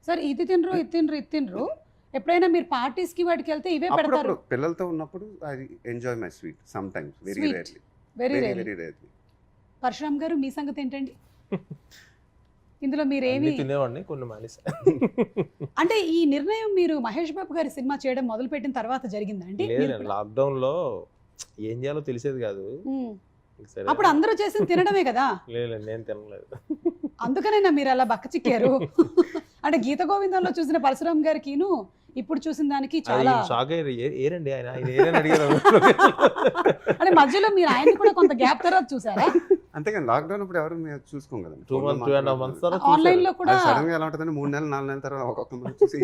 Sir ఇది తినరు ఇది తినరు ఇది తినరు, ఎప్పుడైనా మీరు పార్టీస్కి వాటికి వెళ్తే ఇవే పెడతారు? పిల్లలతో ఉన్నప్పుడు I enjoy my sweet some times, very rarely. Very very rarely. Parashuram గారు మీ సంగతి ఏంటండి? ఇందులో మీరేమి తినేవాడిని, కొన్ని మానేసా. అంటే ఈ నిర్ణయం మీరు మహేష్ బాబు గారి సినిమా చేయడం మొదలు పెట్టిన తర్వాత జరిగిందా అండి? లాక్డౌన్ లో ఏం చేయాలో తెలిసేది కాదు. అప్పుడు అందరూ చేసింది తినడమే కదా. లేదు, నేను తినలేదు. అందుకనేనా మీరు అలా బక్క చిక్కారు? అంటే గీత గోవిందంలో చూసిన పరశురామ్ గారికిను ఇప్పుడు చూసిన దానికి చాలా షాక్ అయ్యారు. ఏరండి ఆయన ఏరని అడిగారు. అంటే మధ్యలో మీరు ఆయన కూడా కొంత గ్యాప్ తర్వాత చూసారా? అంతేగాని లాక్డౌన్ అప్పుడు ఎవరు మీరు చూసుకోం కదా. 2.5 months తర్వాత ఆన్లైన్ లో కూడా సడన్ గా ఎలా ఉంటుందని 3 నెలలు 4 నెలల తర్వాత ఒక్కొక్క మంది చూసి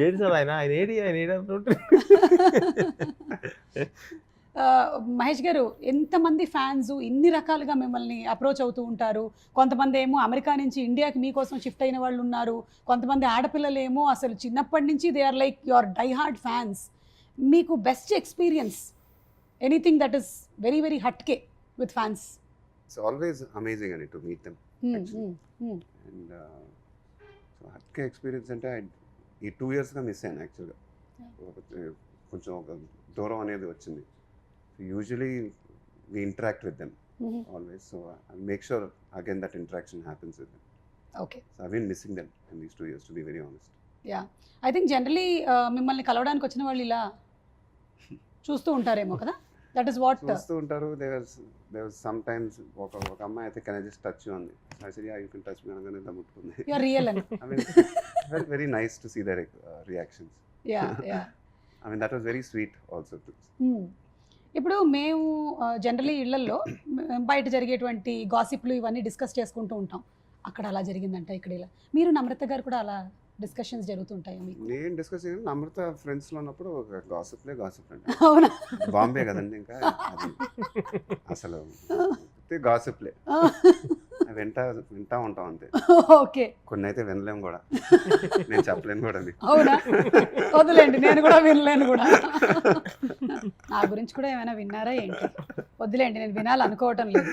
ఏడు సార్ ఆయన ఏడి అంటుంటే. మహేష్ గారు, ఎంతమంది ఫ్యాన్స్ ఇన్ని రకాలుగా మిమ్మల్ని అప్రోచ్ అవుతూ ఉంటారు. కొంతమంది ఏమో అమెరికా నుంచి ఇండియాకి మీకోసం షిఫ్ట్ అయిన వాళ్ళు ఉన్నారు. కొంతమంది ఆడపిల్లలు ఏమో అసలు చిన్నప్పటి నుంచి they are like your die hard fans. మీకు best experience, anything that is very very హట్కే with fans? It's always amazing అని to meet them. And so హట్కే ఎక్స్పీరియన్స్ అంటే ఈ 2 yearsగా మిస్ అయ్యాను యాక్చువల్గా. కొంచెం ఒక దూరం అనేది వచ్చింది. Usually we interact with them always, so I make sure again that interaction happens with them. Okay. So I've been missing them in these 2 years, to be very honest. Yeah, I think generally మిమ్మల్ని కలవడానికి వచ్చిన వాళ్ళు ఇలా చూస్తూ ఉంటారేమో కదా. That is what చూస్తూ ఉంటారు. There was sometimes ఒక అమ్మాయి అయితే can I just touch you on the, so I said yeah you can touch me అనగానే దమ్ముట్టుకుంది. you are real and I mean very very nice to see their reactions. yeah I mean that was very sweet also. ఇప్పుడు మేము generally ఇళ్లల్లో బయట జరిగేటువంటి గాసిప్లు ఇవన్నీ discuss చేసుకుంటూ ఉంటాం. అక్కడ అలా జరిగిందంట, ఇక్కడ ఇలా. మీరు నమ్రత గారు కూడా అలా డిస్కషన్స్ జరుగుతుంటాయా మీకు? నేను డిస్కస్ చేయను. నమ్రత ఫ్రెండ్స్లో ఉన్నప్పుడు గాసిప్లే అంటే అవునా? బాంబే కదండి, ఇంకా అసలు గాసిప్లే వింటా ఉంటాం అంతే. ఓకే. కొన్ని అయితే వినలేము కూడా, నేను చెప్పలేను కూడా. అవునా? వదిలేండి, నేను కూడా వినలేను కూడా. నా గురించి కూడా ఏమైనా విన్నారా ఏంటి? వదిలేండి, నేను వినాలనుకోవటం లేదు.